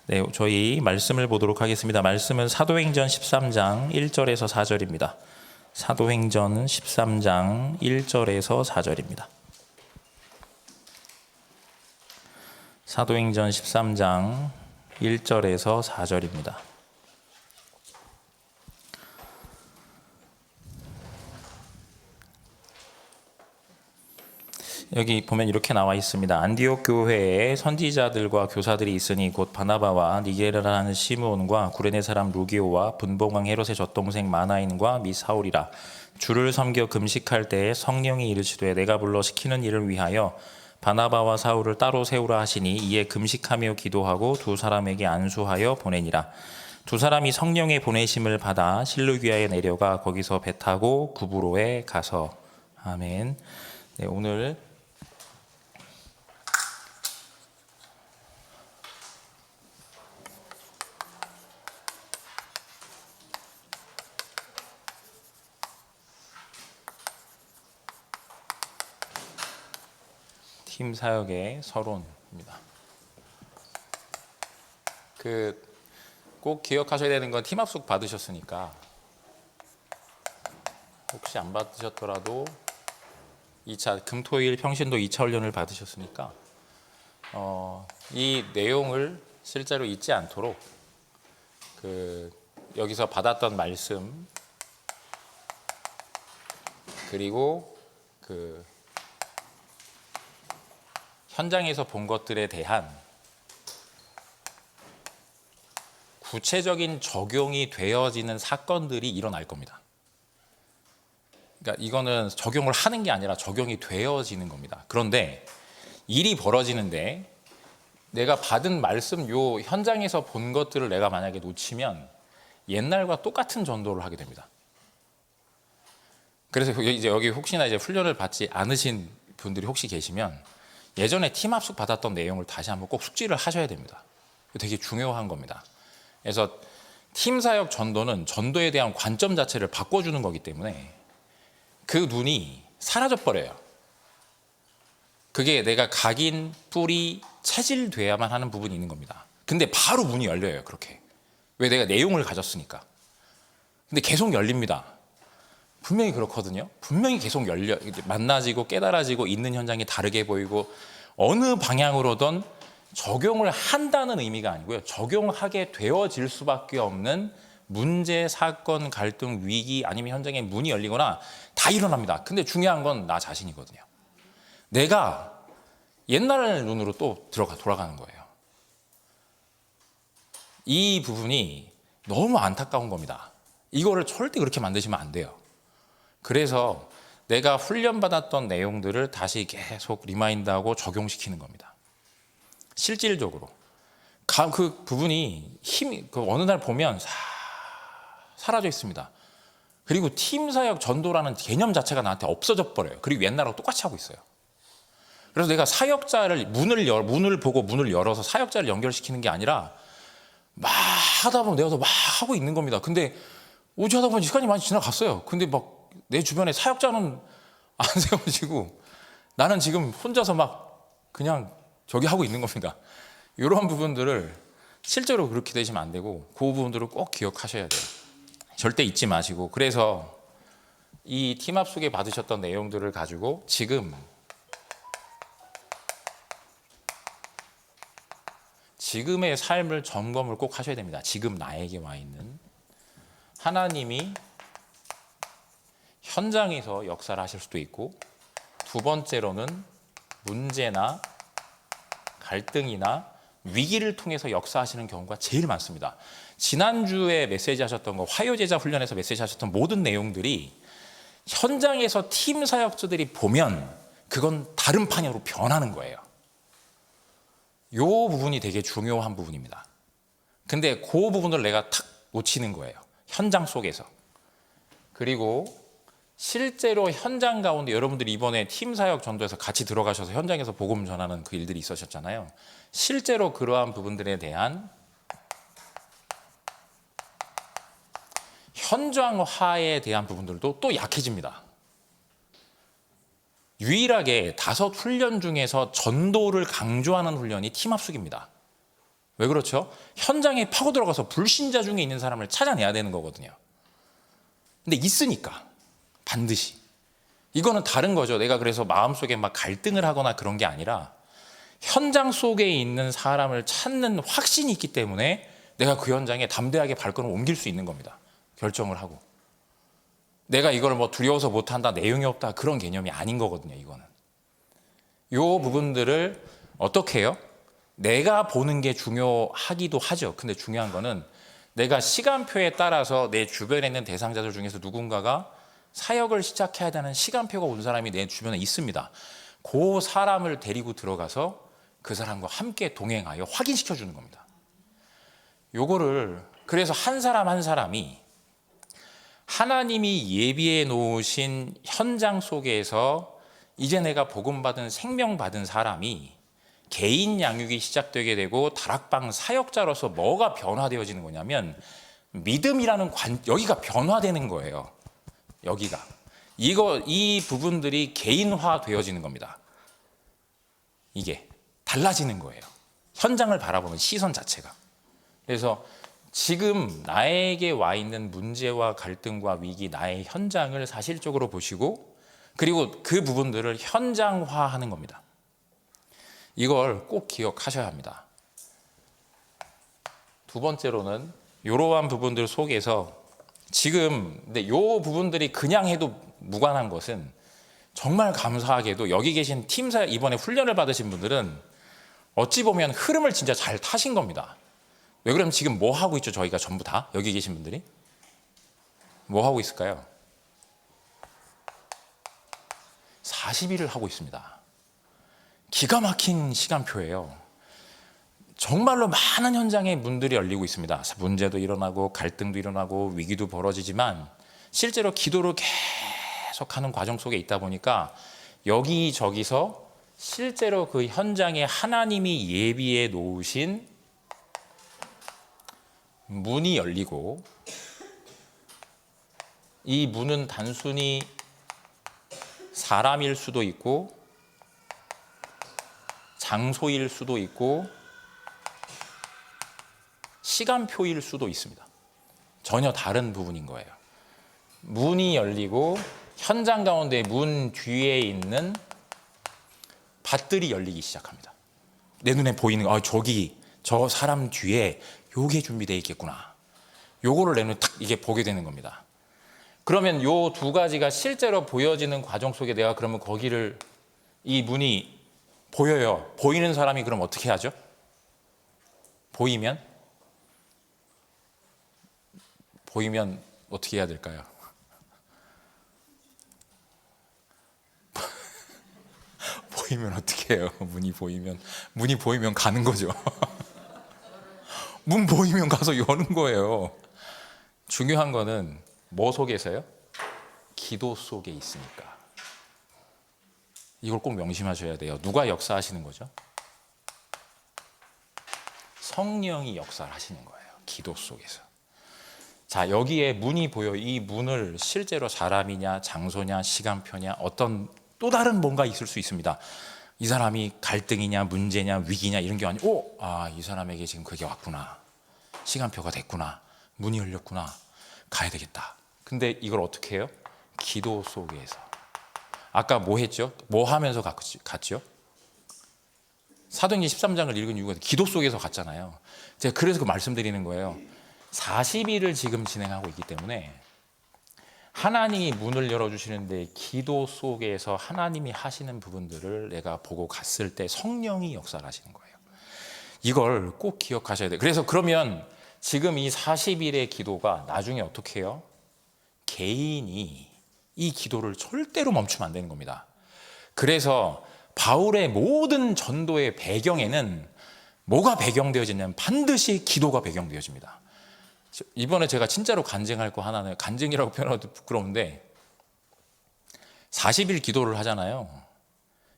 네, 저희 말씀을 보도록 하겠습니다. 말씀은 사도행전 13장 1절에서 4절입니다. 사도행전 13장 1절에서 4절입니다. 사도행전 13장 1절에서 4절입니다. 여기 보면 이렇게 나와 있습니다. 안디옥 교회에 선지자들과 교사들이 있으니 곧 바나바와 니게라라는 시므온과 구레네 사람 루기오와 분봉왕 헤롯의 젖동생 마나인과 미 사울이라. 주를 섬겨 금식할 때에 성령이 이르시되 내가 불러 시키는 일을 위하여 바나바와 사울을 따로 세우라 하시니 이에 금식하며 기도하고 두 사람에게 안수하여 보내니라. 두 사람이 성령의 보내심을 받아 실루기아에 내려가 거기서 배 타고 구브로에 가서. 아멘. 네, 오늘 팀 사역의 서론입니다. 꼭 기억하셔야 되는 건 팀 합숙 받으셨으니까 혹시 안 받으셨더라도 2차 금토일 평신도 2차 훈련을 받으셨으니까 이 내용을 실제로 잊지 않도록 여기서 받았던 말씀 그리고 현장에서 본 것들에 대한 구체적인 적용이 되어지는 사건들이 일어날 겁니다. 그러니까 이거는 적용을 하는 게 아니라 적용이 되어지는 겁니다. 그런데 일이 벌어지는데 내가 받은 말씀 요 현장에서 본 것들을 내가 만약에 놓치면 옛날과 똑같은 전도를 하게 됩니다. 그래서 이제 여기 혹시나 이제 훈련을 받지 않으신 분들이 혹시 계시면 예전에 팀 합숙 받았던 내용을 다시 한번 꼭 숙지를 하셔야 됩니다. 되게 중요한 겁니다. 그래서 팀 사역 전도는 전도에 대한 관점 자체를 바꿔주는 거기 때문에 그 눈이 사라져 버려요. 그게 내가 각인, 뿌리, 체질돼야만 하는 부분이 있는 겁니다. 근데 바로 문이 열려요. 그렇게. 왜? 내가 내용을 가졌으니까. 근데 계속 열립니다. 분명히 그렇거든요. 분명히 계속 열려 만나지고 깨달아지고 있는 현장이 다르게 보이고 어느 방향으로든 적용을 한다는 의미가 아니고요. 적용하게 되어질 수밖에 없는 문제, 사건, 갈등, 위기 아니면 현장에 문이 열리거나 다 일어납니다. 근데 중요한 건 나 자신이거든요. 내가 옛날 눈으로 또 돌아가는 거예요. 이 부분이 너무 안타까운 겁니다. 이거를 절대 그렇게 만드시면 안 돼요. 그래서 내가 훈련받았던 내용들을 다시 계속 리마인드하고 적용시키는 겁니다. 실질적으로. 그 부분이 어느 날 보면 사라져 있습니다. 그리고 팀 사역 전도라는 개념 자체가 나한테 없어져 버려요. 그리고 옛날하고 똑같이 하고 있어요. 그래서 내가 사역자를 문을 보고 문을 열어서 사역자를 연결시키는 게 아니라 막 하다 보면 내가 막 하고 있는 겁니다. 근데 오지 하다 보면 시간이 많이 지나갔어요. 근데 막 내 주변에 사역자는 안 세워지고 나는 지금 혼자서 막 그냥 저기 하고 있는 겁니다. 이런 부분들을 실제로 그렇게 되시면 안 되고 그 부분들을 꼭 기억하셔야 돼요. 절대 잊지 마시고. 그래서 이 팀 합숙에 받으셨던 내용들을 가지고 지금의 삶을 점검을 꼭 하셔야 됩니다. 지금 나에게 와 있는 하나님이 현장에서 역사를 하실 수도 있고, 두 번째로는 문제나 갈등이나 위기를 통해서 역사하시는 경우가 제일 많습니다. 지난주에 메시지 하셨던 거, 화요제자 훈련에서 메시지 하셨던 모든 내용들이 현장에서 팀 사역자들이 보면 그건 다른 방향으로 변하는 거예요. 이 부분이 되게 중요한 부분입니다. 근데 그 부분을 내가 탁 놓치는 거예요. 현장 속에서. 그리고 실제로 현장 가운데 여러분들이 이번에 팀 사역 전도에서 같이 들어가셔서 현장에서 복음 전하는 그 일들이 있으셨잖아요. 실제로 그러한 부분들에 대한 현장화에 대한 부분들도 또 약해집니다. 유일하게 5 훈련 중에서 전도를 강조하는 훈련이 팀 합숙입니다. 왜 그렇죠? 현장에 파고 들어가서 불신자 중에 있는 사람을 찾아내야 되는 거거든요. 근데 있으니까 반드시. 이거는 다른 거죠. 내가 그래서 마음속에 막 갈등을 하거나 그런 게 아니라 현장 속에 있는 사람을 찾는 확신이 있기 때문에 내가 그 현장에 담대하게 발걸음을 옮길 수 있는 겁니다. 결정을 하고. 내가 이걸 뭐 두려워서 못한다, 내용이 없다, 그런 개념이 아닌 거거든요. 이거는. 요 부분들을 어떻게 해요? 내가 보는 게 중요하기도 하죠. 근데 중요한 거는 내가 시간표에 따라서 내 주변에 있는 대상자들 중에서 누군가가 사역을 시작해야 되는 시간표가 온 사람이 내 주변에 있습니다. 그 사람을 데리고 들어가서 그 사람과 함께 동행하여 확인시켜 주는 겁니다. 요거를 그래서 한 사람 한 사람이 하나님이 예비해 놓으신 현장 속에서 이제 내가 복음받은 생명받은 사람이 개인 양육이 시작되게 되고 다락방 사역자로서 뭐가 변화되어지는 거냐면 믿음이라는 여기가 변화되는 거예요. 여기가 이 부분들이 개인화 되어지는 겁니다. 이게 달라지는 거예요. 현장을 바라보는 시선 자체가. 그래서 지금 나에게 와 있는 문제와 갈등과 위기, 나의 현장을 사실적으로 보시고 그리고 그 부분들을 현장화하는 겁니다. 이걸 꼭 기억하셔야 합니다. 두 번째로는 이러한 부분들 속에서 지금 근데 이 부분들이 그냥 해도 무관한 것은 정말 감사하게도 여기 계신 팀사 이번에 훈련을 받으신 분들은 어찌 보면 흐름을 진짜 잘 타신 겁니다. 왜 그러면 지금 뭐 하고 있죠? 저희가 전부 다 여기 계신 분들이 뭐 하고 있을까요? 40일을 하고 있습니다. 기가 막힌 시간표예요. 정말로 많은 현장에 문들이 열리고 있습니다. 문제도 일어나고 갈등도 일어나고 위기도 벌어지지만 실제로 기도를 계속하는 과정 속에 있다 보니까 여기저기서 실제로 그 현장에 하나님이 예비해 놓으신 문이 열리고 이 문은 단순히 사람일 수도 있고 장소일 수도 있고 시간표일 수도 있습니다. 전혀 다른 부분인 거예요. 문이 열리고 현장 가운데 문 뒤에 있는 밭들이 열리기 시작합니다. 내 눈에 보이는 저기 저 사람 뒤에 요게 준비되어 있겠구나. 요거를 내 눈에 탁 이게 보게 되는 겁니다. 그러면 요 두 가지가 실제로 보여지는 과정 속에 내가 그러면 거기를 이 문이 보여요. 보이는 사람이 그럼 어떻게 하죠? 보이면 어떻게 해야 될까요? 보이면 어떻게 해요? 문이 보이면 가는 거죠. 문 보이면 가서 여는 거예요. 중요한 거는 뭐 속에서요? 기도 속에 있으니까. 이걸 꼭 명심하셔야 돼요. 누가 역사하시는 거죠? 성령이 역사를 하시는 거예요. 기도 속에서. 자, 여기에 문이 보여. 이 문을 실제로 사람이냐, 장소냐, 시간표냐, 어떤 또 다른 뭔가 있을 수 있습니다. 이 사람이 갈등이냐, 문제냐, 위기냐 이런 게 아니고, 이 사람에게 지금 그게 왔구나. 시간표가 됐구나. 문이 열렸구나. 가야 되겠다. 근데 이걸 어떻게 해요? 기도 속에서. 아까 뭐 했죠? 뭐 하면서 갔죠? 사도행전 13장을 읽은 이유가 기도 속에서 갔잖아요. 제가 그래서 그 말씀드리는 거예요. 40일을 지금 진행하고 있기 때문에 하나님이 문을 열어주시는데 기도 속에서 하나님이 하시는 부분들을 내가 보고 갔을 때 성령이 역사를 하시는 거예요. 이걸 꼭 기억하셔야 돼요. 그래서 그러면 지금 이 40일의 기도가 나중에 어떻게 해요? 개인이 이 기도를 절대로 멈추면 안 되는 겁니다. 그래서 바울의 모든 전도의 배경에는 뭐가 배경되어지냐면 반드시 기도가 배경되어집니다. 이번에 제가 진짜로 간증할 거 하나는 간증이라고 표현하기도 부끄러운데 40일 기도를 하잖아요.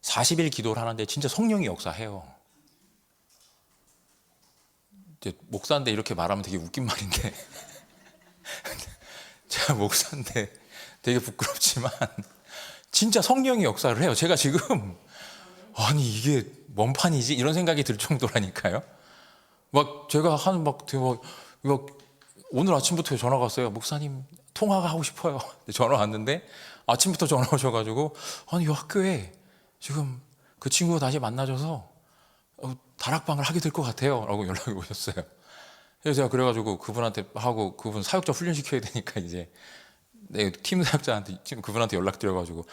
40일 기도를 하는데 진짜 성령이 역사해요. 이제 목사인데 이렇게 말하면 되게 웃긴 말인데 제가 목사인데 되게 부끄럽지만 진짜 성령이 역사를 해요. 제가 지금 아니 이게 뭔 판이지? 이런 생각이 들 정도라니까요. 막 제가 하는 막 되게 막 오늘 아침부터 전화가 왔어요. 목사님 통화가 하고 싶어요. 전화 왔는데 아침부터 전화 오셔가지고 아니 이 학교에 지금 그 친구가 다시 만나줘서 다락방을 하게 될 것 같아요 라고 연락이 오셨어요. 그래서 제가 그래가지고 그분한테 하고 그분 사역자 훈련시켜야 되니까 이제 팀 사역자한테 지금 그분한테 연락드려가지고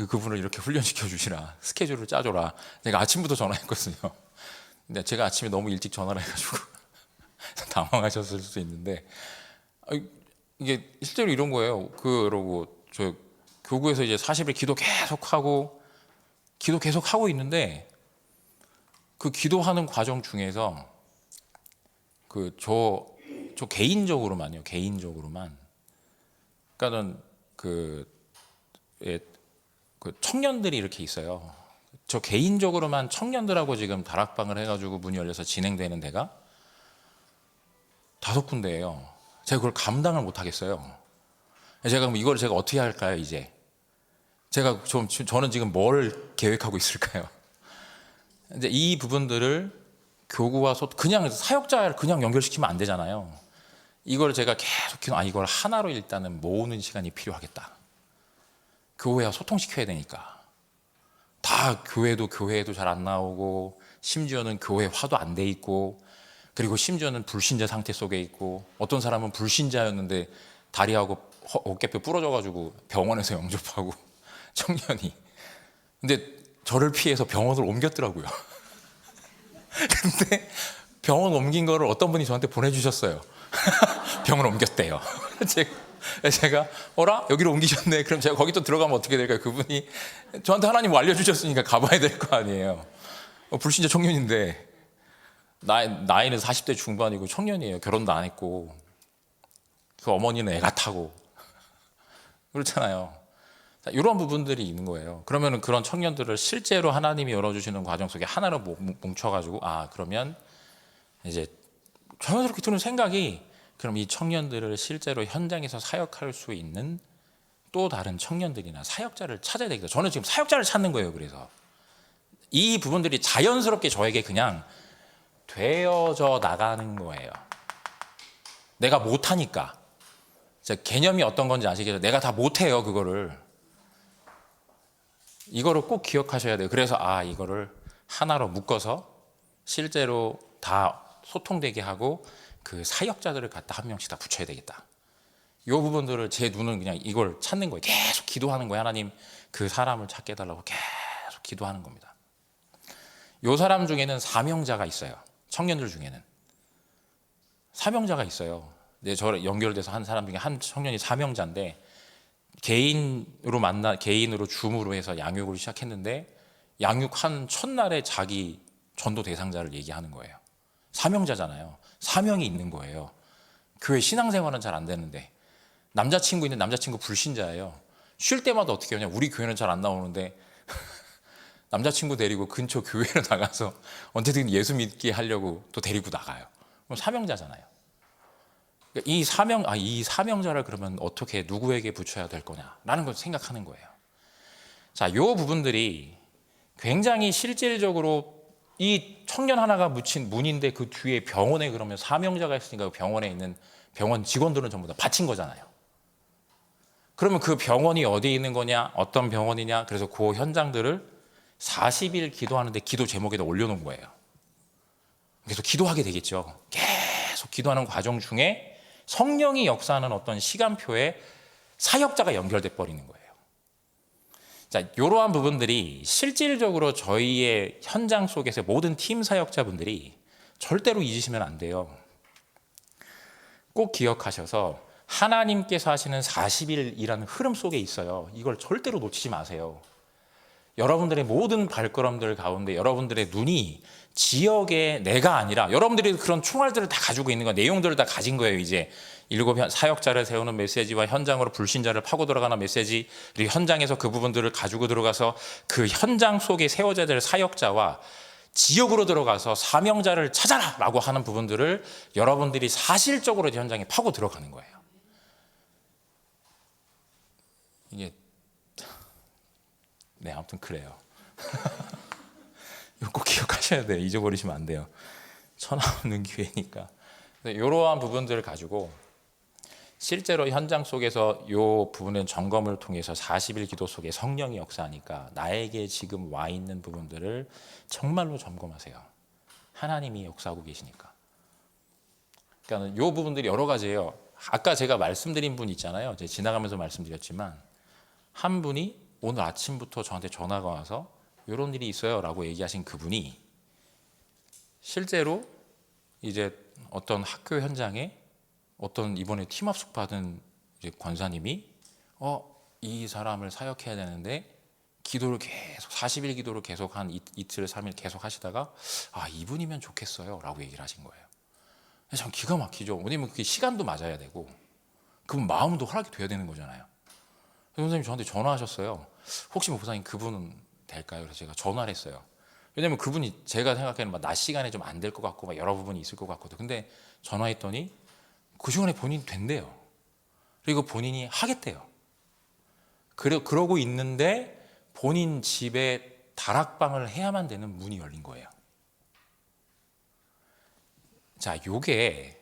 그분을 이렇게 훈련시켜 주시라 스케줄을 짜줘라. 제가 아침부터 전화했거든요. 근데 제가 아침에 너무 일찍 전화를 해가지고 당황하셨을 수 있는데 이게 실제로 이런 거예요. 그러고 저 교구에서 이제 40일 기도 계속 하고 있는데 그 기도하는 과정 중에서 저 개인적으로만 그러니까는 그 청년들이 이렇게 있어요. 저 개인적으로만 청년들하고 지금 다락방을 해가지고 문이 열려서 진행되는 데가 5군데예요. 제가 그걸 감당을 못 하겠어요. 제가 그럼 이걸 제가 어떻게 할까요? 이제 저는 지금 뭘 계획하고 있을까요? 이제 이 부분들을 교구와 그냥 사역자를 그냥 연결시키면 안 되잖아요. 이걸 제가 계속 이걸 하나로 일단은 모으는 시간이 필요하겠다. 교회와 소통시켜야 되니까. 다 교회도 잘 안 나오고 심지어는 교회화도 안 돼 있고 그리고 심지어는 불신자 상태 속에 있고 어떤 사람은 불신자였는데 다리하고 어깨뼈 부러져가지고 병원에서 영접하고 청년이. 근데 저를 피해서 병원을 옮겼더라고요. 근데 병원 옮긴 거를 어떤 분이 저한테 보내주셨어요. 병원 옮겼대요. 제가 어라? 여기로 옮기셨네. 그럼 제가 거기 또 들어가면 어떻게 될까요? 그분이 저한테 하나님 알려주셨으니까 가봐야 될 거 아니에요. 불신자 청년인데 나이는 40대 중반이고 청년이에요. 결혼도 안 했고 그 어머니는 애 같다고 그렇잖아요. 이런 부분들이 있는 거예요. 그러면 그런 청년들을 실제로 하나님이 열어주시는 과정 속에 하나로 뭉쳐가지고 그러면 이제 자연스럽게 드는 생각이 그럼 이 청년들을 실제로 현장에서 사역할 수 있는 또 다른 청년들이나 사역자를 찾아야 되겠다. 저는 지금 사역자를 찾는 거예요. 그래서 이 부분들이 자연스럽게 저에게 그냥 되어져 나가는 거예요. 내가 못하니까. 개념이 어떤 건지 아시겠죠? 내가 다 못해요. 이거를 꼭 기억하셔야 돼요. 그래서 이거를 하나로 묶어서 실제로 다 소통되게 하고 그 사역자들을 갖다 한 명씩 다 붙여야 되겠다. 이 부분들을 제 눈은 그냥 이걸 찾는 거예요. 계속 기도하는 거예요. 하나님 그 사람을 찾게 해달라고 계속 기도하는 겁니다. 이 사람 중에는 사명자가 있어요. 청년들 중에는 사명자가 있어요. 저를 연결돼서 한 사람 중에 한 청년이 사명자인데 개인으로 줌으로 해서 양육을 시작했는데 양육한 첫날에 자기 전도 대상자를 얘기하는 거예요. 사명자잖아요. 사명이 있는 거예요. 교회 신앙생활은 잘 안 되는데 남자친구 있는 남자친구 불신자예요. 쉴 때마다 어떻게 하냐. 우리 교회는 잘 안 나오는데 남자친구 데리고 근처 교회로 나가서 언제든 예수 믿게 하려고 또 데리고 나가요. 그럼 사명자잖아요. 이 사명자를 그러면 어떻게 누구에게 붙여야 될 거냐라는 걸 생각하는 거예요. 자, 이 부분들이 굉장히 실질적으로 이 청년 하나가 묻힌 문인데 그 뒤에 병원에 그러면 사명자가 있으니까 병원에 있는 병원 직원들은 전부 다 바친 거잖아요. 그러면 그 병원이 어디에 있는 거냐, 어떤 병원이냐, 그래서 그 현장들을 40일 기도하는데 기도 제목에다 올려놓은 거예요. 계속 기도하게 되겠죠. 계속 기도하는 과정 중에 성령이 역사하는 어떤 시간표에 사역자가 연결돼 버리는 거예요. 자, 이러한 부분들이 실질적으로 저희의 현장 속에서 모든 팀 사역자분들이 절대로 잊으시면 안 돼요. 꼭 기억하셔서 하나님께서 하시는 40일이라는 흐름 속에 있어요. 이걸 절대로 놓치지 마세요. 여러분들의 모든 발걸음들 가운데 여러분들의 눈이 지역에 내가 아니라 여러분들이 그런 총알들을 다 가지고 있는 거, 내용들을 다 가진 거예요. 이제 7 사역자를 세우는 메시지와 현장으로 불신자를 파고 들어가는 메시지, 그리고 현장에서 그 부분들을 가지고 들어가서 그 현장 속에 세워져야 될 사역자와 지역으로 들어가서 사명자를 찾아라 라고 하는 부분들을 여러분들이 사실적으로 현장에 파고 들어가는 거예요. 이게 아무튼 그래요. 이거 꼭 기억하셔야 돼요. 잊어버리시면 안 돼요. 천하 없는 기회니까. 이러한 부분들을 가지고 실제로 현장 속에서 이 부분은 점검을 통해서 40일 기도 속에 성령이 역사하니까 나에게 지금 와 있는 부분들을 정말로 점검하세요. 하나님이 역사하고 계시니까. 그러니까 이 부분들이 여러 가지예요. 아까 제가 말씀드린 분 있잖아요. 제가 지나가면서 말씀드렸지만 한 분이 오늘 아침부터 저한테 전화가 와서 이런 일이 있어요 라고 얘기하신 그분이 실제로 이제 어떤 학교 현장에 어떤 이번에 팀합숙 받은 이제 권사님이 이 사람을 사역해야 되는데 기도를 계속 40일 기도를 계속 한 이틀 3일 계속 하시다가 이분이면 좋겠어요 라고 얘기를 하신 거예요. 참 기가 막히죠. 왜냐면 그게 시간도 맞아야 되고 그분 마음도 허락이 돼야 되는 거잖아요. 선생님이 저한테 전화하셨어요. 혹시 목사님 그분은 될까요? 그래서 제가 전화를 했어요. 왜냐면 그분이 제가 생각하기에는 낮 시간에 좀 안 될 것 같고 막 여러 부분이 있을 것 같거든요. 근데 전화했더니 그 시간에 본인이 된대요. 그리고 본인이 하겠대요. 그러고 있는데 본인 집에 다락방을 해야만 되는 문이 열린 거예요. 자, 요게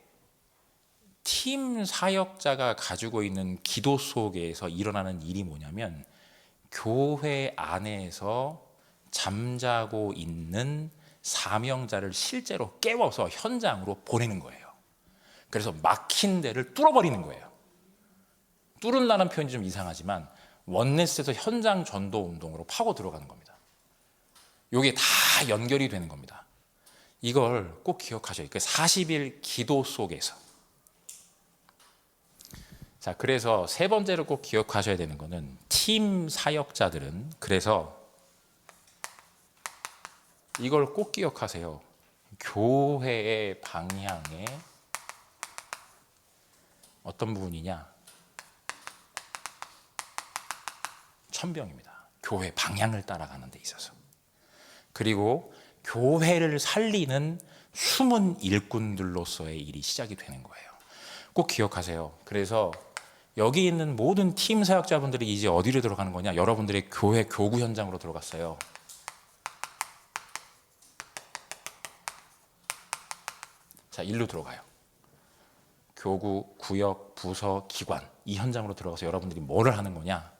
팀 사역자가 가지고 있는 기도 속에서 일어나는 일이 뭐냐면 교회 안에서 잠자고 있는 사명자를 실제로 깨워서 현장으로 보내는 거예요. 그래서 막힌 데를 뚫어버리는 거예요. 뚫은다는 표현이 좀 이상하지만 원네스에서 현장 전도 운동으로 파고 들어가는 겁니다. 이게 다 연결이 되는 겁니다. 이걸 꼭 기억하셔야 돼요. 40일 기도 속에서. 자, 그래서 세 번째로 꼭 기억하셔야 되는 거는 팀 사역자들은 그래서 이걸 꼭 기억하세요. 교회의 방향에 어떤 부분이냐? 천병입니다. 교회 방향을 따라가는 데 있어서. 그리고 교회를 살리는 숨은 일꾼들로서의 일이 시작이 되는 거예요. 꼭 기억하세요. 그래서 여기 있는 모든 팀 사역자분들이 이제 어디로 들어가는 거냐? 여러분들의 교회 교구 현장으로 들어갔어요. 자, 일로 들어가요. 교구, 구역, 부서, 기관 이 현장으로 들어가서 여러분들이 뭐를 하는 거냐?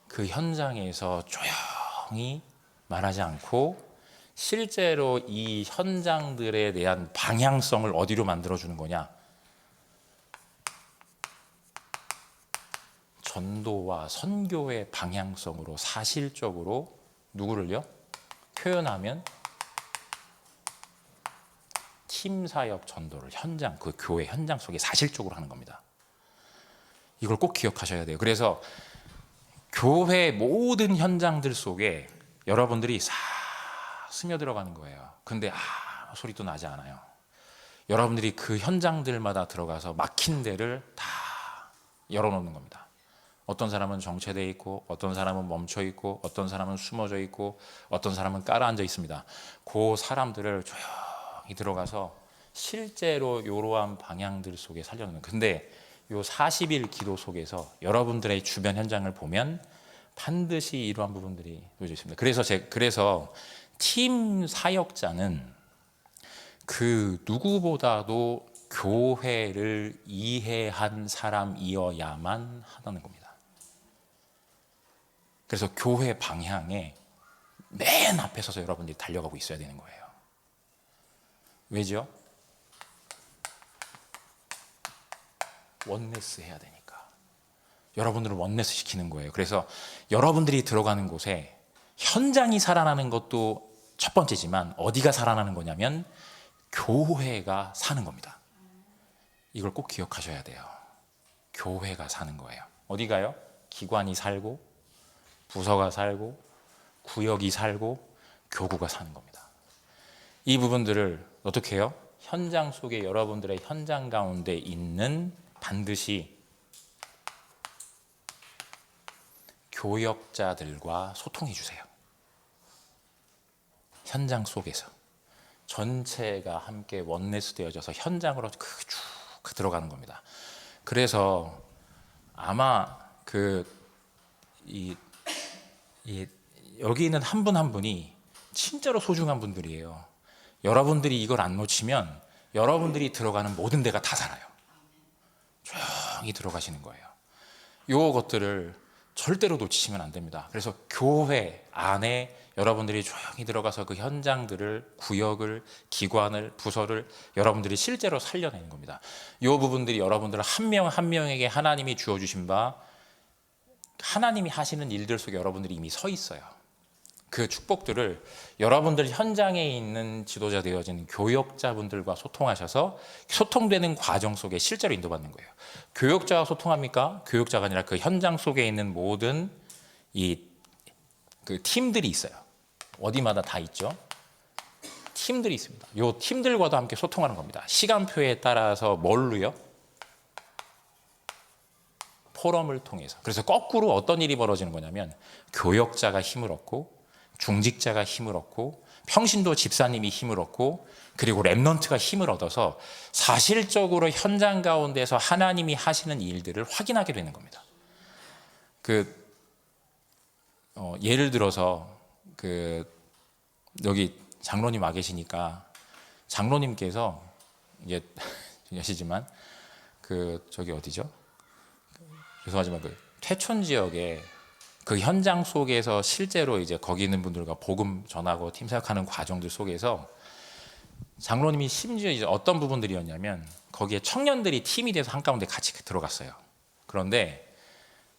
그 현장에서 조용히 말하지 않고 실제로 이 현장들에 대한 방향성을 어디로 만들어주는 거냐? 전도와 선교의 방향성으로 사실적으로 누구를요? 표현하면 팀 사역 전도를 현장, 그 교회 현장 속에 사실적으로 하는 겁니다. 이걸 꼭 기억하셔야 돼요. 그래서 교회 모든 현장들 속에 여러분들이 싹 스며들어가는 거예요. 근데 소리도 나지 않아요. 여러분들이 그 현장들마다 들어가서 막힌 데를 다 열어놓는 겁니다. 어떤 사람은 정체되어 있고 어떤 사람은 멈춰 있고 어떤 사람은 숨어져 있고 어떤 사람은 깔아앉아 있습니다. 그 사람들을 조용히 들어가서 실제로 이러한 방향들 속에 살려놓는. 근데 요 40일 기도 속에서 여러분들의 주변 현장을 보면 반드시 이러한 부분들이 보여져 있습니다. 그래서 팀 사역자는 그 누구보다도 교회를 이해한 사람이어야만 하다는 겁니다. 그래서 교회 방향에 맨 앞에 서서 여러분들이 달려가고 있어야 되는 거예요. 왜죠? 원네스 해야 되니까. 여러분들을 원네스 시키는 거예요. 그래서 여러분들이 들어가는 곳에 현장이 살아나는 것도 첫 번째지만 어디가 살아나는 거냐면 교회가 사는 겁니다. 이걸 꼭 기억하셔야 돼요. 교회가 사는 거예요. 어디가요? 기관이 살고 부서가 살고 구역이 살고 교구가 사는 겁니다. 이 부분들을 어떻게 해요? 현장 속에 여러분들의 현장 가운데 있는 반드시 교역자들과 소통해 주세요. 현장 속에서 전체가 함께 원네스 되어져서 현장으로 쭉 들어가는 겁니다. 그래서 아마 여기 있는 한 분 한 분이 진짜로 소중한 분들이에요. 여러분들이 이걸 안 놓치면 여러분들이 들어가는 모든 데가 다 살아요. 조용히 들어가시는 거예요. 요 것들을 절대로 놓치시면 안 됩니다. 그래서 교회 안에 여러분들이 조용히 들어가서 그 현장들을, 구역을, 기관을, 부서를 여러분들이 실제로 살려내는 겁니다. 요 부분들이 여러분들 한 명 한 명에게 하나님이 주어주신 바, 하나님이 하시는 일들 속에 여러분들이 이미 서 있어요. 그 축복들을 여러분들 현장에 있는 지도자 되어진 교역자분들과 소통하셔서 소통되는 과정 속에 실제로 인도받는 거예요. 교역자와 소통합니까? 교역자가 아니라 그 현장 속에 있는 모든 그 팀들이 있어요. 어디마다 다 있죠. 팀들이 있습니다. 이 팀들과도 함께 소통하는 겁니다. 시간표에 따라서 뭘로요? 포럼을 통해서. 그래서 거꾸로 어떤 일이 벌어지는 거냐면 교역자가 힘을 얻고 중직자가 힘을 얻고 평신도 집사님이 힘을 얻고 그리고 렘넌트가 힘을 얻어서 사실적으로 현장 가운데서 하나님이 하시는 일들을 확인하게 되는 겁니다. 예를 들어서 여기 장로님 와 계시니까 장로님께서 이제 아시지만 저기 어디죠? 죄송하지만 퇴촌 지역에 그 현장 속에서 실제로 이제 거기 있는 분들과 복음 전하고 팀 사역하는 과정들 속에서 장로님이 심지어 이제 어떤 부분들이었냐면 거기에 청년들이 팀이 돼서 한가운데 같이 들어갔어요. 그런데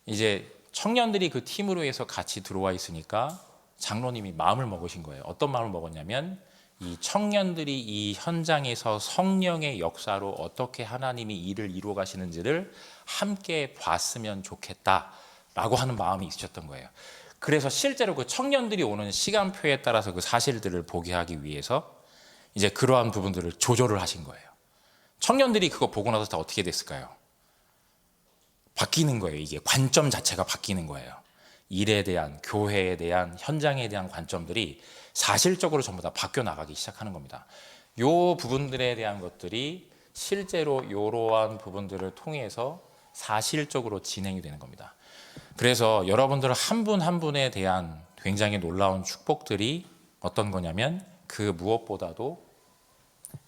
이제 청년들이 그 팀으로 해서 같이 들어와 있으니까 장로님이 마음을 먹으신 거예요. 어떤 마음을 먹었냐면 이 청년들이 이 현장에서 성령의 역사로 어떻게 하나님이 일을 이루어 가시는지를 함께 봤으면 좋겠다라고 하는 마음이 있으셨던 거예요. 그래서 실제로 그 청년들이 오는 시간표에 따라서 그 사실들을 보게 하기 위해서 이제 그러한 부분들을 조절을 하신 거예요. 청년들이 그거 보고 나서 다 어떻게 됐을까요? 바뀌는 거예요. 이게 관점 자체가 바뀌는 거예요. 일에 대한, 교회에 대한, 현장에 대한 관점들이 사실적으로 전부 다 바뀌어 나가기 시작하는 겁니다. 요 부분들에 대한 것들이 실제로 이러한 부분들을 통해서 사실적으로 진행이 되는 겁니다. 그래서 여러분들 한 분 한 분에 대한 굉장히 놀라운 축복들이 어떤 거냐면 그 무엇보다도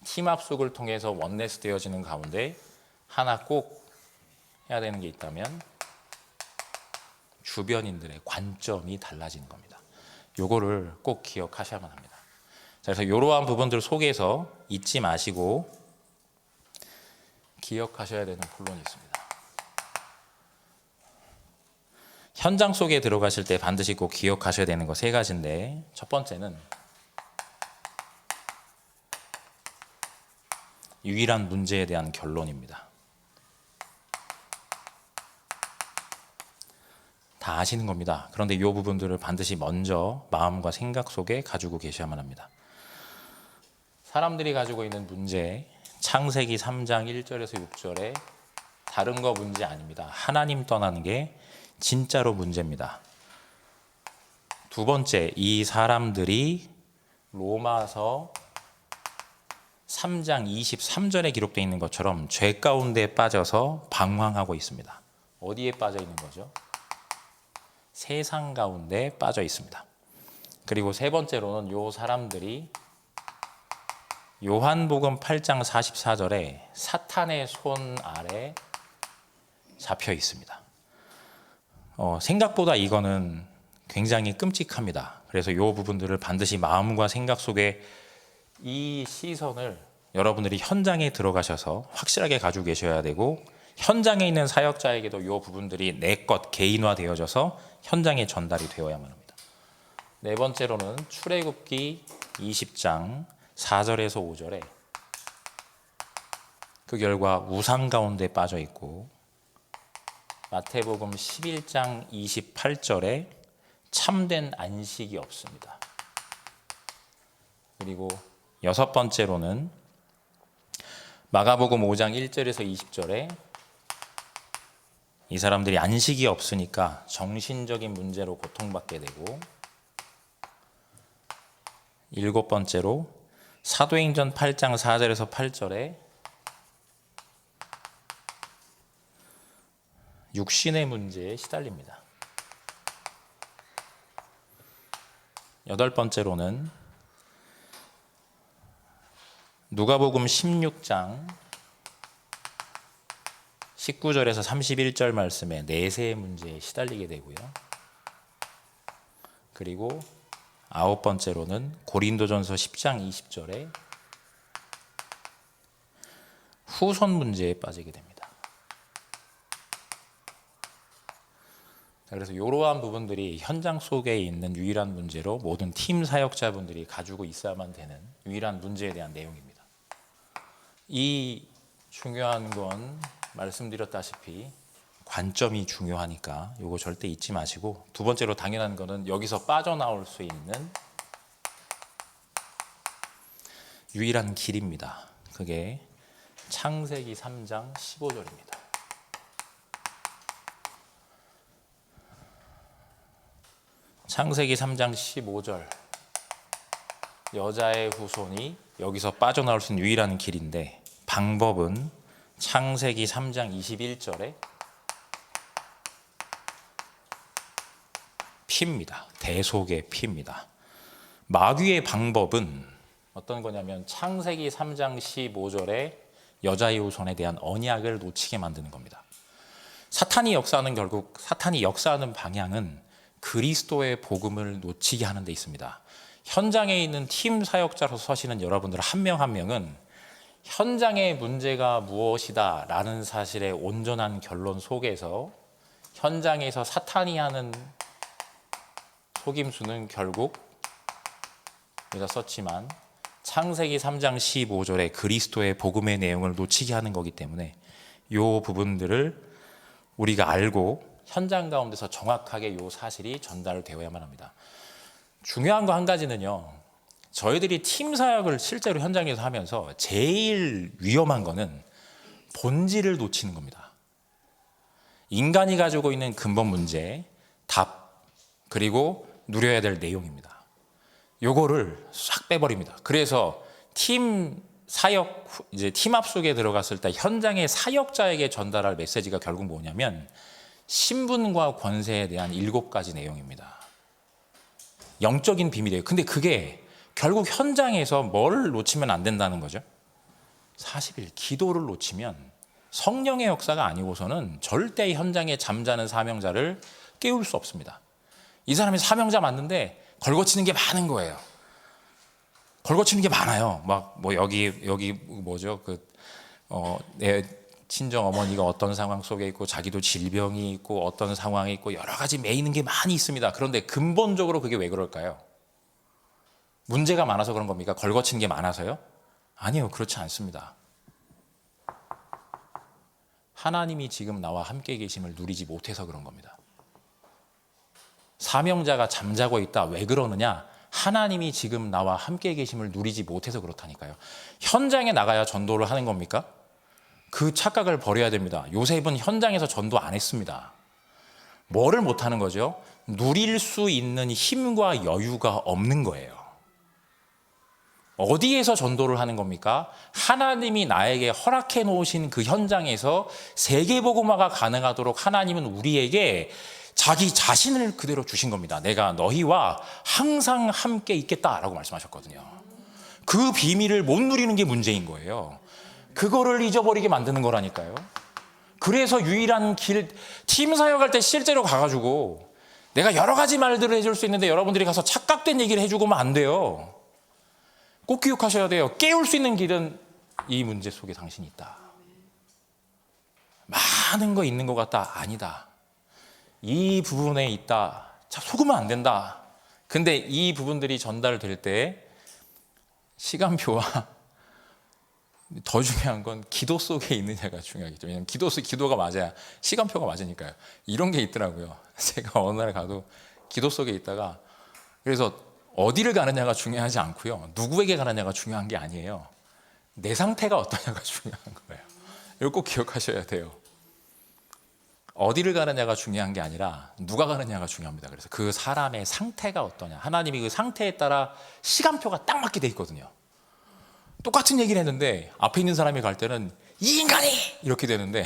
팀 합숙을 통해서 원네스 되어지는 가운데 하나 꼭 해야 되는 게 있다면 주변인들의 관점이 달라지는 겁니다. 요거를 꼭 기억하셔야만 합니다. 자, 그래서 이러한 부분들 속에서 잊지 마시고 기억하셔야 되는 본론이 있습니다. 현장 속에 들어가실 때 반드시 꼭 기억하셔야 되는 거 세 가지인데 첫 번째는 유일한 문제에 대한 결론입니다. 다 아시는 겁니다. 그런데 이 부분들을 반드시 먼저 마음과 생각 속에 가지고 계셔야만 합니다. 사람들이 가지고 있는 문제, 창세기 3장 1절에서 6절에 다른 거 문제 아닙니다. 하나님 떠나는 게 진짜로 문제입니다. 두 번째, 이 사람들이 로마서 3장 23절에 기록되어 있는 것처럼 죄 가운데 빠져서 방황하고 있습니다. 어디에 빠져 있는 거죠? 세상 가운데 빠져 있습니다. 그리고 세 번째로는 요 사람들이 요한복음 8장 44절에 사탄의 손 아래 잡혀 있습니다. 생각보다 이거는 굉장히 끔찍합니다. 그래서 이 부분들을 반드시 마음과 생각 속에 이 시선을 여러분들이 현장에 들어가셔서 확실하게 가지고 계셔야 되고 현장에 있는 사역자에게도 이 부분들이 내 것 개인화 되어져서 현장에 전달이 되어야만 합니다. 네 번째로는 출애굽기 20장 4절에서 5절에 그 결과 우상 가운데 빠져 있고 마태복음 11장 28절에 참된 안식이 없습니다. 그리고 여섯 번째로는 마가복음 5장 1절에서 20절에 이 사람들이 안식이 없으니까 정신적인 문제로 고통받게 되고 일곱 번째로 사도행전 8장 4절에서 8절에 육신의 문제에 시달립니다. 여덟 번째로는 누가복음 16장 19절에서 31절 말씀에 내세 문제에 시달리게 되고요. 그리고 아홉 번째로는 고린도전서 10장 20절에 후손 문제에 빠지게 됩니다. 그래서 이러한 부분들이 현장 속에 있는 유일한 문제로 모든 팀 사역자분들이 가지고 있어야만 되는 유일한 문제에 대한 내용입니다. 이 중요한 건 말씀드렸다시피 관점이 중요하니까 이거 절대 잊지 마시고, 두 번째로 당연한 거는 여기서 빠져나올 수 있는 유일한 길입니다. 그게 창세기 3장 15절입니다. 창세기 3장 15절, 여자의 후손이 여기서 빠져나올 수 있는 유일한 길인데, 방법은 창세기 3장 21절에 피입니다. 대속의 피입니다. 마귀의 방법은 어떤 거냐면 창세기 3장 15절에 여자의 후손에 대한 언약을 놓치게 만드는 겁니다. 사탄이 역사하는 방향은 그리스도의 복음을 놓치게 하는 데 있습니다. 현장에 있는 팀 사역자로 서시는 여러분들 한 명 한 명은 현장의 문제가 무엇이다 라는 사실의 온전한 결론 속에서 현장에서 사탄이 하는 속임수는 결국 우리가 썼지만 창세기 3장 15절에 그리스도의 복음의 내용을 놓치게 하는 거기 때문에 이 부분들을 우리가 알고 현장 가운데서 정확하게 이 사실이 전달되어야만 합니다. 중요한 거 한 가지는요, 저희들이 팀 사역을 실제로 현장에서 하면서 제일 위험한 거는 본질을 놓치는 겁니다. 인간이 가지고 있는 근본 문제, 답, 그리고 누려야 될 내용입니다. 요거를 싹 빼버립니다. 그래서 팀 사역, 이제 팀합 속에 들어갔을 때 현장의 사역자에게 전달할 메시지가 결국 뭐냐면 신분과 권세에 대한 7가지 내용입니다. 영적인 비밀이에요. 근데 그게 결국 현장에서 뭘 놓치면 안 된다는 거죠. 40일 기도를 놓치면 성령의 역사가 아니고서는 절대 현장에 잠자는 사명자를 깨울 수 없습니다. 이 사람이 사명자 맞는데 걸거치는 게 많은 거예요. 걸거치는 게 많아요. 막 뭐 여기 뭐죠? 내 친정 어머니가 어떤 상황 속에 있고 자기도 질병이 있고 어떤 상황이 있고 여러 가지 매이는 게 많이 있습니다. 그런데 근본적으로 그게 왜 그럴까요? 문제가 많아서 그런 겁니까? 걸거치는 게 많아서요? 아니요, 그렇지 않습니다. 하나님이 지금 나와 함께 계심을 누리지 못해서 그런 겁니다. 사명자가 잠자고 있다. 왜 그러느냐? 하나님이 지금 나와 함께 계심을 누리지 못해서 그렇다니까요. 현장에 나가야 전도를 하는 겁니까? 그 착각을 버려야 됩니다. 요셉은 현장에서 전도 안 했습니다. 뭐를 못하는 거죠? 누릴 수 있는 힘과 여유가 없는 거예요. 어디에서 전도를 하는 겁니까? 하나님이 나에게 허락해 놓으신 그 현장에서 세계복음화가 가능하도록 하나님은 우리에게 자기 자신을 그대로 주신 겁니다. 내가 너희와 항상 함께 있겠다라고 말씀하셨거든요. 그 비밀을 못 누리는 게 문제인 거예요. 그거를 잊어버리게 만드는 거라니까요. 그래서 유일한 길, 팀 사역할 때 실제로 가가지고 내가 여러 가지 말들을 해줄 수 있는데 여러분들이 가서 착각된 얘기를 해주고 오면 안 돼요. 꼭 기억하셔야 돼요. 깨울 수 있는 길은 이 문제 속에 당신이 있다. 많은 거 있는 것 같다. 아니다. 이 부분에 있다. 자, 속으면 안 된다. 근데 이 부분들이 전달될 때 시간표와 더 중요한 건 기도 속에 있느냐가 중요하겠죠. 왜냐하면 기도가 맞아야 시간표가 맞으니까요. 이런 게 있더라고요. 제가 어느 날 가도 기도 속에 있다가, 그래서 어디를 가느냐가 중요하지 않고요. 누구에게 가느냐가 중요한 게 아니에요. 내 상태가 어떠냐가 중요한 거예요. 이거 꼭 기억하셔야 돼요. 어디를 가느냐가 중요한 게 아니라 누가 가느냐가 중요합니다. 그래서 그 사람의 상태가 어떠냐. 하나님이 그 상태에 따라 시간표가 딱 맞게 돼 있거든요. 똑같은 얘기를 했는데 앞에 있는 사람이 갈 때는 이 인간이 이렇게 되는데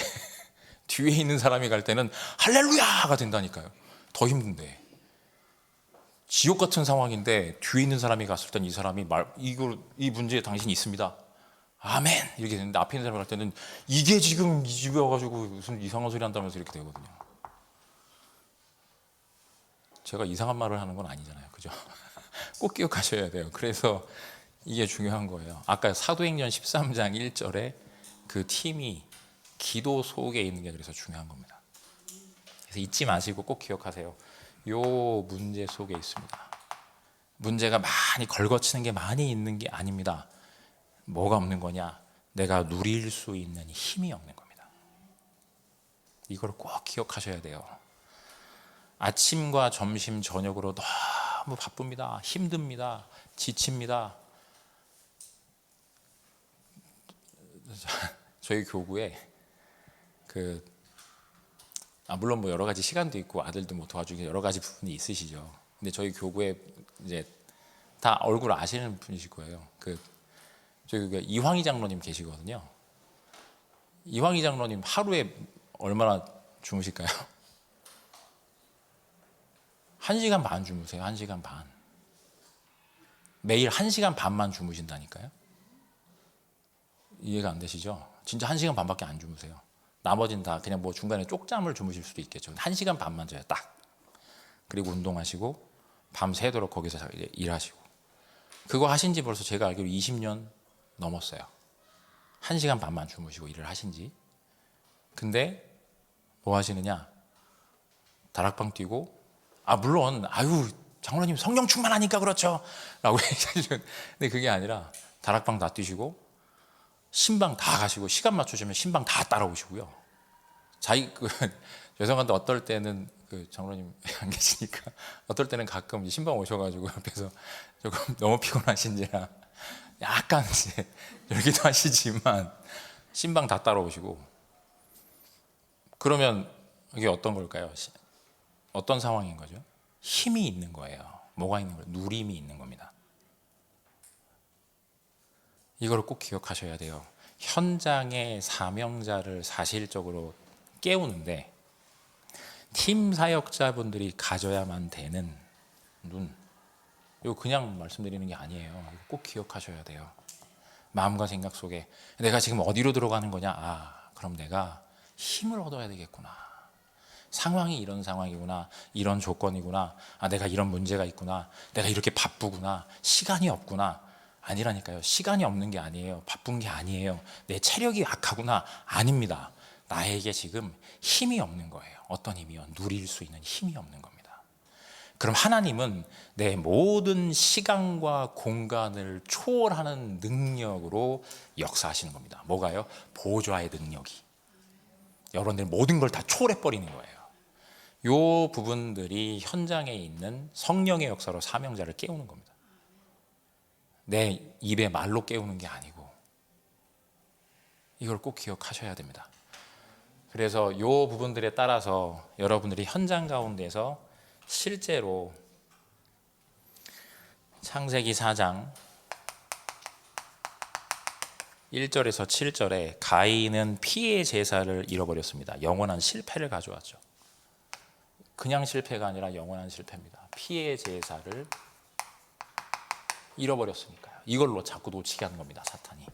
뒤에 있는 사람이 갈 때는 할렐루야가 된다니까요. 더 힘든데. 지옥 같은 상황인데 뒤에 있는 사람이 갔을 땐 이 사람이 이 문제에 당신이 있습니다. 아멘 이렇게 되는데 앞에 있는 사람 할 때는 이게 지금 이 집에 와가지고 무슨 이상한 소리 한다면서 이렇게 되거든요. 제가 이상한 말을 하는 건 아니잖아요, 그죠? 꼭 기억하셔야 돼요. 그래서 이게 중요한 거예요. 아까 사도행전 13장 1절에 그 팀이 기도 속에 있는 게 그래서 중요한 겁니다. 그래서 잊지 마시고 꼭 기억하세요. 요 문제 속에 있습니다. 문제가 많이 걸거치는 게 많이 있는 게 아닙니다. 뭐가 없는 거냐? 내가 누릴 수 있는 힘이 없는 겁니다. 이걸 꼭 기억하셔야 돼요. 아침과 점심, 저녁으로 너무 바쁩니다. 힘듭니다. 지칩니다. 저희 교구에 물론 뭐 여러 가지 시간도 있고 아들도 뭐 도와주기 여러 가지 부분이 있으시죠. 근데 저희 교구에 이제 다 얼굴 아시는 분이실 거예요. 저희 이황희 장로님 계시거든요. 이황희 장로님 하루에 얼마나 주무실까요? 1시간 반 주무세요. 1시간 반. 매일 1시간 반만 주무신다니까요. 이해가 안 되시죠? 진짜 1시간 반밖에 안 주무세요. 나머지는 다 그냥 뭐 중간에 쪽잠을 주무실 수도 있겠죠. 1시간 반만 자요, 딱. 그리고 운동하시고 밤새도록 거기서 일하시고. 그거 하신 지 벌써 제가 알기로 20년 넘었어요. 1시간 반만 주무시고 일을 하신 지. 근데 뭐 하시느냐? 다락방 뛰고, 물론 장로님 성령 충만하니까 그렇죠 라고 얘기하시는. 근데 그게 아니라 다락방 다 뛰시고 신방 다 가시고 시간 맞추시면 신방 다 따라오시고요. 죄송한데 어떨 때는 장로님 안 계시니까 어떨 때는 가끔 신방 오셔가지고 옆에서 조금 너무 피곤하신지라 약간 이제 열기도 하시지만 신방 다 따라오시고. 그러면 이게 어떤 걸까요? 어떤 상황인 거죠? 힘이 있는 거예요. 뭐가 있는 거예요? 누림이 있는 겁니다. 이걸 꼭 기억하셔야 돼요. 현장의 사명자를 사실적으로 깨우는데 팀 사역자분들이 가져야만 되는 눈. 이거 그냥 말씀드리는 게 아니에요. 이거 꼭 기억하셔야 돼요. 마음과 생각 속에 내가 지금 어디로 들어가는 거냐? 그럼 내가 힘을 얻어야 되겠구나. 상황이 이런 상황이구나. 이런 조건이구나. 내가 이런 문제가 있구나. 내가 이렇게 바쁘구나. 시간이 없구나. 아니라니까요. 시간이 없는 게 아니에요. 바쁜 게 아니에요. 내 체력이 약하구나. 아닙니다. 나에게 지금 힘이 없는 거예요. 어떤 힘이요? 누릴 수 있는 힘이 없는 겁니다. 그럼 하나님은 내 모든 시간과 공간을 초월하는 능력으로 역사하시는 겁니다. 뭐가요? 보좌의 능력이. 여러분들 모든 걸 다 초월해 버리는 거예요. 이 부분들이 현장에 있는 성령의 역사로 사명자를 깨우는 겁니다. 내 입의 말로 깨우는 게 아니고. 이걸 꼭 기억하셔야 됩니다. 그래서 이 부분들에 따라서 여러분들이 현장 가운데서 실제로 창세기 4장 1절에서 7절에 가인은 피의 제사를 잃어버렸습니다. 영원한 실패를 가져왔죠. 그냥 실패가 아니라 영원한 실패입니다. 피의 제사를 잃어버렸으니까요. 이걸로 자꾸 놓치게 하는 겁니다, 사탄이.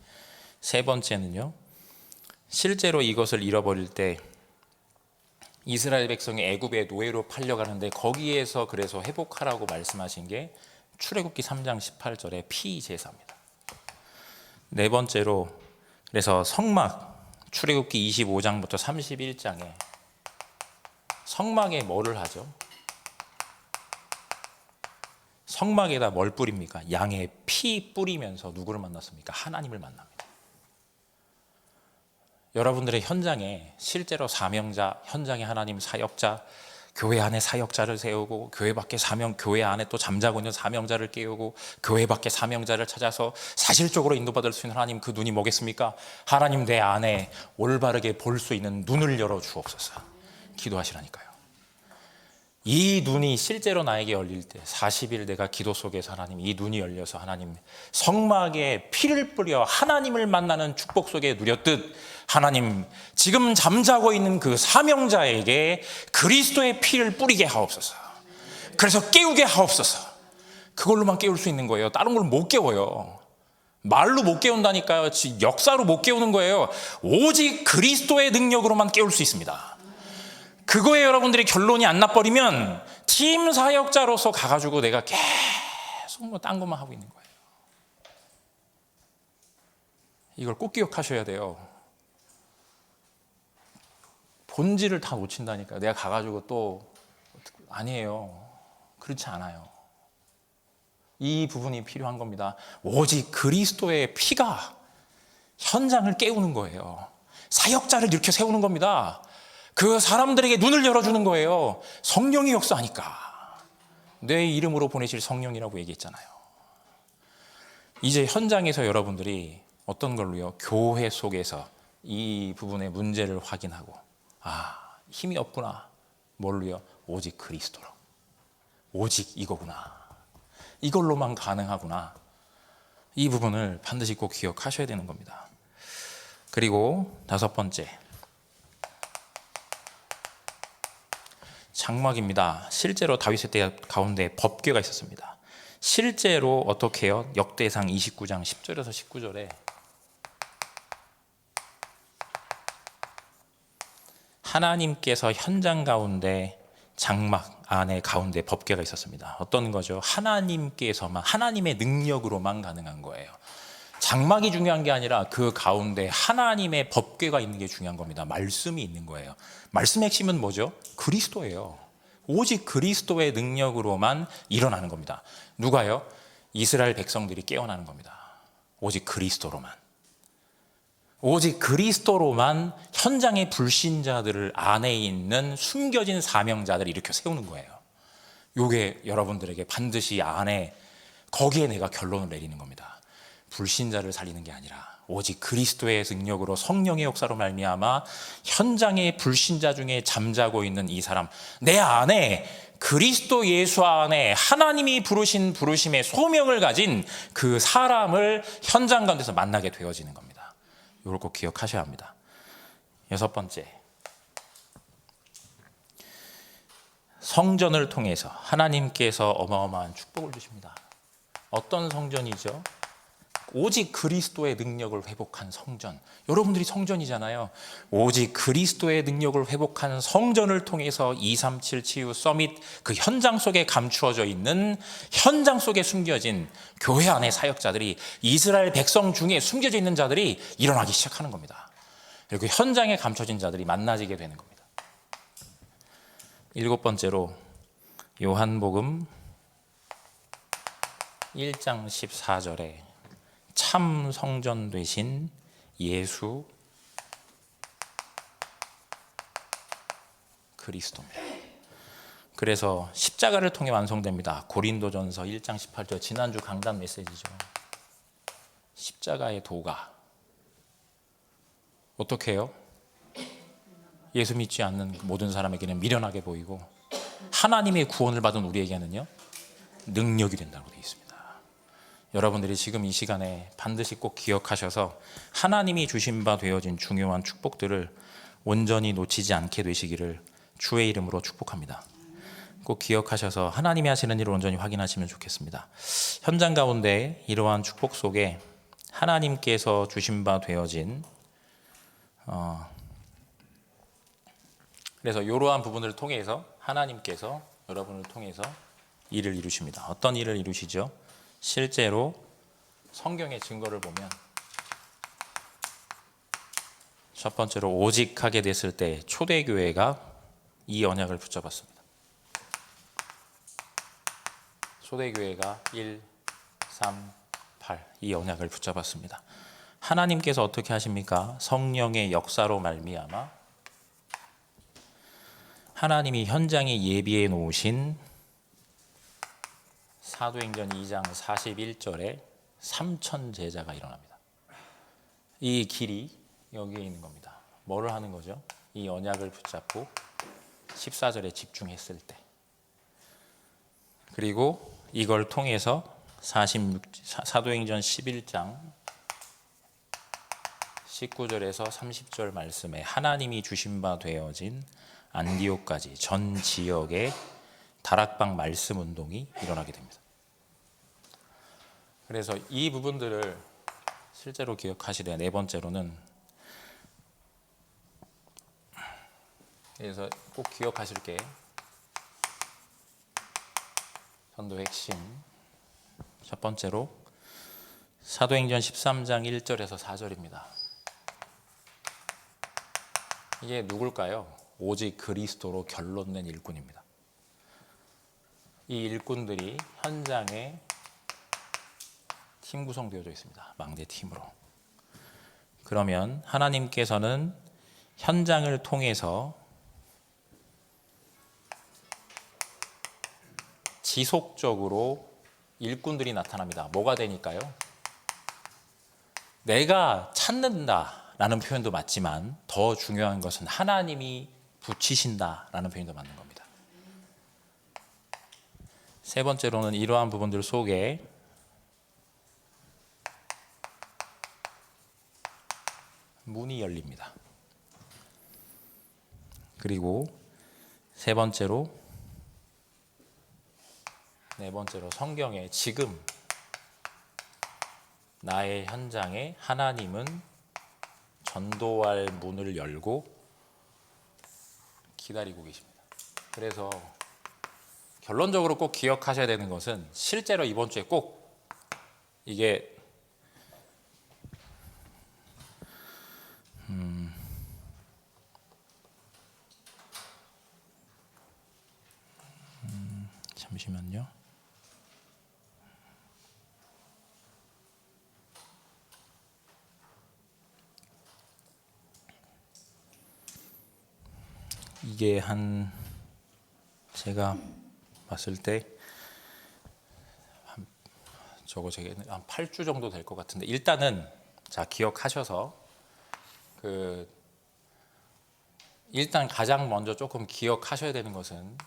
세 번째는요, 실제로 이것을 잃어버릴 때 이스라엘 백성이 애굽의 노예로 팔려가는데 거기에서 그래서 회복하라고 말씀하신 게 출애굽기 3장 18절의 피 제사입니다. 네 번째로 그래서 성막, 출애굽기 25장부터 31장에 성막에 뭐를 하죠? 성막에다 뭘 뿌립니까? 양의 피 뿌리면서 누구를 만났습니까? 하나님을 만납니다. 여러분들의 현장에 실제로 사명자, 현장에 하나님 사역자, 교회 안에 사역자를 세우고 교회 밖에 교회 안에 또 잠자고 있는 사명자를 깨우고 교회 밖에 사명자를 찾아서 사실적으로 인도받을 수 있는 하나님, 그 눈이 뭐겠습니까? 하나님 내 안에 올바르게 볼 수 있는 눈을 열어 주옵소서. 기도하시라니까요. 이 눈이 실제로 나에게 열릴 때 40일 내가 기도 속에서 하나님 이 눈이 열려서 하나님 성막에 피를 뿌려 하나님을 만나는 축복 속에 누렸듯 하나님 지금 잠자고 있는 그 사명자에게 그리스도의 피를 뿌리게 하옵소서. 그래서 깨우게 하옵소서. 그걸로만 깨울 수 있는 거예요. 다른 걸 못 깨워요. 말로 못 깨운다니까요. 역사로 못 깨우는 거예요. 오직 그리스도의 능력으로만 깨울 수 있습니다. 그거에 여러분들이 결론이 안 나버리면 팀 사역자로서 가가지고 내가 계속 뭐 딴 것만 하고 있는 거예요. 이걸 꼭 기억하셔야 돼요. 본질을 다 놓친다니까요. 내가 가가지고 또 아니에요. 그렇지 않아요. 이 부분이 필요한 겁니다. 오직 그리스도의 피가 현장을 깨우는 거예요. 사역자를 일으켜 세우는 겁니다. 그 사람들에게 눈을 열어주는 거예요. 성령이 역사하니까. 내 이름으로 보내실 성령이라고 얘기했잖아요. 이제 현장에서 여러분들이 어떤 걸로요? 교회 속에서 이 부분의 문제를 확인하고, 힘이 없구나. 뭘로요? 오직 그리스도로. 오직 이거구나. 이걸로만 가능하구나. 이 부분을 반드시 꼭 기억하셔야 되는 겁니다. 그리고 5번째, 장막입니다. 실제로 다윗의 때 가운데 법궤가 있었습니다. 실제로 어떻게 해요? 역대상 29장 10절에서 19절에 하나님께서 현장 가운데 장막 안에 가운데 법궤가 있었습니다. 어떤 거죠? 하나님께서만, 하나님의 능력으로만 가능한 거예요. 장막이 중요한 게 아니라 그 가운데 하나님의 법궤가 있는 게 중요한 겁니다. 말씀이 있는 거예요. 말씀의 핵심은 뭐죠? 그리스도예요. 오직 그리스도의 능력으로만 일어나는 겁니다. 누가요? 이스라엘 백성들이 깨어나는 겁니다. 오직 그리스도로만. 오직 그리스도로만 현장의 불신자들을 안에 있는 숨겨진 사명자들을 일으켜 세우는 거예요. 이게 여러분들에게 반드시 안에, 거기에 내가 결론을 내리는 겁니다. 불신자를 살리는 게 아니라 오직 그리스도의 능력으로 성령의 역사로 말미암아 현장의 불신자 중에 잠자고 있는 이 사람, 내 안에 그리스도 예수 안에 하나님이 부르신 부르심의 소명을 가진 그 사람을 현장 가운데서 만나게 되어지는 겁니다. 이걸 꼭 기억하셔야 합니다. 6번째, 성전을 통해서 하나님께서 어마어마한 축복을 주십니다. 어떤 성전이죠? 오직 그리스도의 능력을 회복한 성전. 여러분들이 성전이잖아요. 오직 그리스도의 능력을 회복한 성전을 통해서 237 치유 서밋 그 현장 속에 감추어져 있는, 현장 속에 숨겨진 교회 안의 사역자들이, 이스라엘 백성 중에 숨겨져 있는 자들이 일어나기 시작하는 겁니다. 그리고 현장에 감춰진 자들이 만나지게 되는 겁니다. 7번째로 요한복음 1장 14절에 참 성전 되신 예수 그리스도입니다. 그래서 십자가를 통해 완성됩니다. 고린도전서 1장 18절, 지난주 강단 메시지죠. 십자가의 도가 어떻게 해요? 예수 믿지 않는 모든 사람에게는 미련하게 보이고 하나님의 구원을 받은 우리에게는요 능력이 된다고 되어 있습니다. 여러분들이 지금 이 시간에 반드시 꼭 기억하셔서 하나님이 주신 바 되어진 중요한 축복들을 온전히 놓치지 않게 되시기를 주의 이름으로 축복합니다. 꼭 기억하셔서 하나님이 하시는 일을 온전히 확인하시면 좋겠습니다. 현장 가운데 이러한 축복 속에 하나님께서 주신 바 되어진 그래서 이러한 부분을 통해서 하나님께서 여러분을 통해서 일을 이루십니다. 어떤 일을 이루시죠? 실제로 성경의 증거를 보면 첫 번째로 오직 하게 됐을 때 초대교회가 이 언약을 붙잡았습니다. 초대교회가 1, 3, 8 이 언약을 붙잡았습니다. 하나님께서 어떻게 하십니까? 성령의 역사로 말미암아 하나님이 현장에 예비해 놓으신 사도행전 2장 41절에 3천 제자가 일어납니다. 이 길이 여기에 있는 겁니다. 뭐를 하는 거죠? 이 언약을 붙잡고 14절에 집중했을 때, 그리고 이걸 통해서 사도행전 11장 19절에서 30절 말씀에 하나님이 주신 바 되어진 안디옥까지 전 지역에 다락방 말씀 운동이 일어나게 됩니다. 그래서 이 부분들을 실제로 기억하시되 네 번째로는, 그래서 꼭 기억하실 게 전도 핵심 첫 번째로 사도행전 13장 1절에서 4절입니다. 이게 누굴까요? 오직 그리스도로 결론낸 일꾼입니다. 이 일꾼들이 현장에 팀 구성되어져 있습니다. 망대 팀으로. 그러면 하나님께서는 현장을 통해서 지속적으로 일꾼들이 나타납니다. 뭐가 되니까요? 내가 찾는다라는 표현도 맞지만 더 중요한 것은 하나님이 붙이신다라는 표현도 맞는 겁니다. 세 번째로는 이러한 부분들 속에 문이 열립니다. 그리고 네 번째로 성경에 지금 나의 현장에 하나님은 전도할 문을 열고 기다리고 계십니다. 그래서 결론적으로 꼭 기억하셔야 되는 것은 실제로 이번 주에 꼭 이게 잠시만요. 이게 제가 봤을 때 제가 한 8주 정도 될 것 같은데, 일단은 자 기억하셔서 일단 가장 먼저 조금 기억하셔야 되는 것은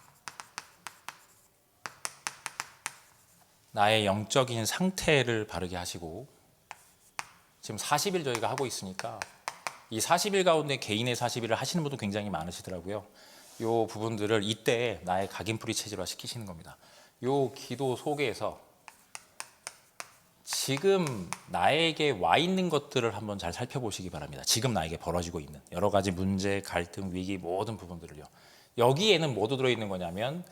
나의 영적인 상태를 바르게 하시고, 지금 40일 저희가 하고 있으니까 이 40일 가운데 개인의 40일을 하시는 분도 굉장히 많으시더라고요. 이 부분들을 이때 나의 각인풀이 체질화 시키시는 겁니다. 이 기도 속에서 지금 나에게 와 있는 것들을 한번 잘 살펴보시기 바랍니다. 지금 나에게 벌어지고 있는 여러 가지 문제, 갈등, 위기 모든 부분들을요. 여기에는 뭐도 들어있는 거냐면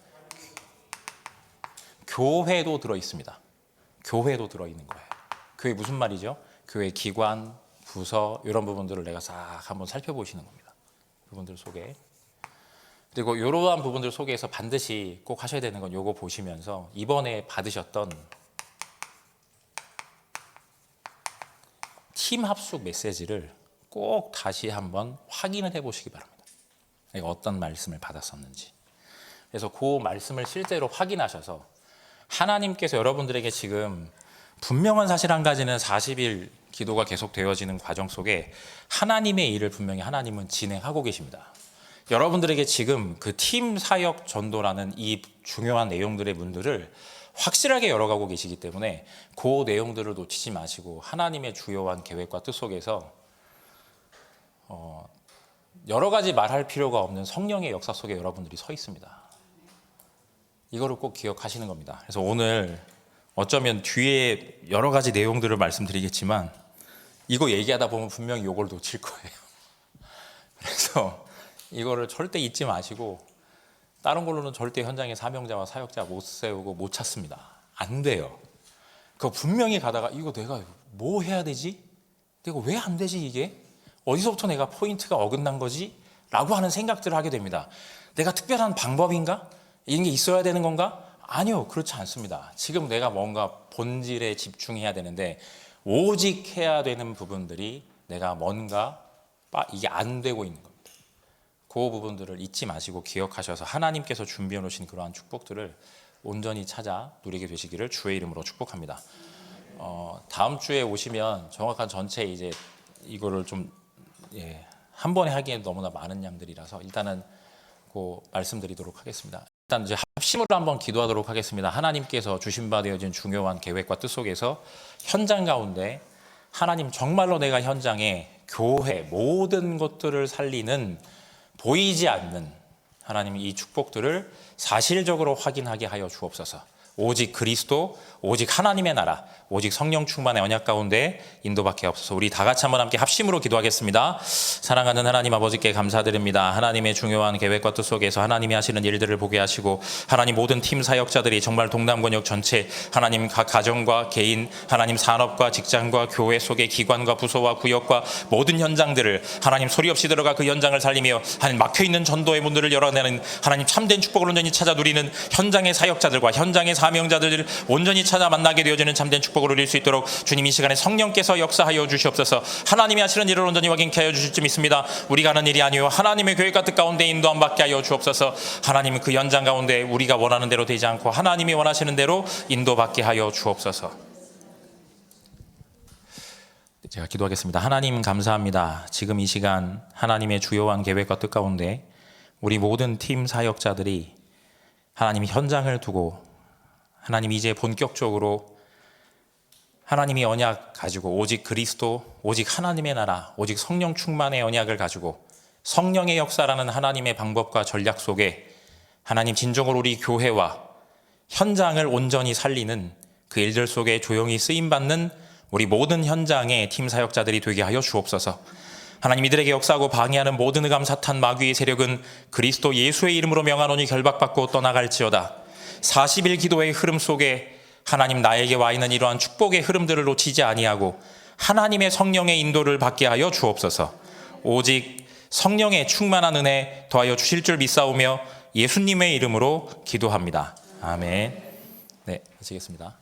교회도 들어있습니다. 교회도 들어있는 거예요. 그게 무슨 말이죠? 교회 기관, 부서 이런 부분들을 내가 싹 한번 살펴보시는 겁니다. 부분들 속에. 그리고 이러한 부분들 속에서 반드시 꼭 하셔야 되는 건 요거 보시면서 이번에 받으셨던 팀 합숙 메시지를 꼭 다시 한번 확인을 해보시기 바랍니다. 내가 어떤 말씀을 받았었는지. 그래서 그 말씀을 실제로 확인하셔서 하나님께서 여러분들에게 지금 분명한 사실 한 가지는 40일 기도가 계속 되어지는 과정 속에 하나님의 일을 분명히 하나님은 진행하고 계십니다. 여러분들에게 지금 그 팀 사역 전도라는 이 중요한 내용들의 문들을 확실하게 열어가고 계시기 때문에 그 내용들을 놓치지 마시고 하나님의 주요한 계획과 뜻 속에서 여러 가지 말할 필요가 없는 성령의 역사 속에 여러분들이 서 있습니다. 이거를 꼭 기억하시는 겁니다. 그래서 오늘 어쩌면 뒤에 여러 가지 내용들을 말씀드리겠지만 이거 얘기하다 보면 분명히 이걸 놓칠 거예요. 그래서 이거를 절대 잊지 마시고 다른 걸로는 절대 현장에 사명자와 사역자 못 세우고 못 찾습니다. 안 돼요. 그거 분명히 가다가 이거 내가 뭐 해야 되지? 내가 왜 안 되지 이게? 어디서부터 내가 포인트가 어긋난 거지? 라고 하는 생각들을 하게 됩니다. 내가 특별한 방법인가? 이런 게 있어야 되는 건가? 아니요, 그렇지 않습니다. 지금 내가 뭔가 본질에 집중해야 되는데 오직 해야 되는 부분들이 내가 뭔가 이게 안 되고 있는 겁니다. 그 부분들을 잊지 마시고 기억하셔서 하나님께서 준비해 놓으신 그러한 축복들을 온전히 찾아 누리게 되시기를 주의 이름으로 축복합니다. 다음 주에 오시면 정확한 전체 이제 이거를 좀 한 번에 하기엔 너무나 많은 양들이라서 일단은 말씀드리도록 하겠습니다. 일단 이제 합심으로 한번 기도하도록 하겠습니다. 하나님께서 주신 바 되어진 중요한 계획과 뜻 속에서 현장 가운데 하나님 정말로 내가 현장에 교회 모든 것들을 살리는 보이지 않는 하나님 이 축복들을 사실적으로 확인하게 하여 주옵소서. 오직 그리스도, 오직 하나님의 나라, 오직 성령 충만의 언약 가운데 인도받게 없어서 우리 다 같이 한번 함께 합심으로 기도하겠습니다. 사랑하는 하나님 아버지께 감사드립니다. 하나님의 중요한 계획과 뜻 속에서 하나님이 하시는 일들을 보게 하시고 하나님 모든 팀 사역자들이 정말 동남권역 전체 하나님 각 가정과 개인 하나님 산업과 직장과 교회 속의 기관과 부서와 구역과 모든 현장들을 하나님 소리 없이 들어가 그 현장을 살리며 하나님 막혀있는 전도의 문들을 열어내는 하나님 참된 축복을 온전히 찾아 누리는 현장의 사역자들과 현장의 사명자들을 온전히 찾아 만나게 되어지는 참된 축복을 누릴 수 있도록 주님 이 시간에 성령께서 역사하여 주시옵소서. 하나님이 하시는 일을 온전히 확인케 하여 주실 줄 믿습니다. 우리가 하는 일이 아니요 하나님의 계획과 뜻 가운데 인도함 받게 하여 주옵소서. 하나님 그 현장 가운데 우리가 원하는 대로 되지 않고 하나님이 원하시는 대로 인도받게 하여 주옵소서. 제가 기도하겠습니다. 하나님 감사합니다. 지금 이 시간 하나님의 주요한 계획과 뜻 가운데 우리 모든 팀 사역자들이 하나님 현장을 두고 하나님 이제 본격적으로 하나님이 언약 가지고 오직 그리스도, 오직 하나님의 나라, 오직 성령 충만의 언약을 가지고 성령의 역사라는 하나님의 방법과 전략 속에 하나님 진정으로 우리 교회와 현장을 온전히 살리는 그 일들 속에 조용히 쓰임받는 우리 모든 현장의 팀 사역자들이 되게 하여 주옵소서. 하나님 이들에게 역사하고 방해하는 모든 흑암 사탄 마귀의 세력은 그리스도 예수의 이름으로 명하노니 결박받고 떠나갈지어다. 40일 기도의 흐름 속에 하나님 나에게 와 있는 이러한 축복의 흐름들을 놓치지 아니하고 하나님의 성령의 인도를 받게 하여 주옵소서. 오직 성령의 충만한 은혜 더하여 주실 줄 믿사오며 예수님의 이름으로 기도합니다. 아멘. 네, 마치겠습니다.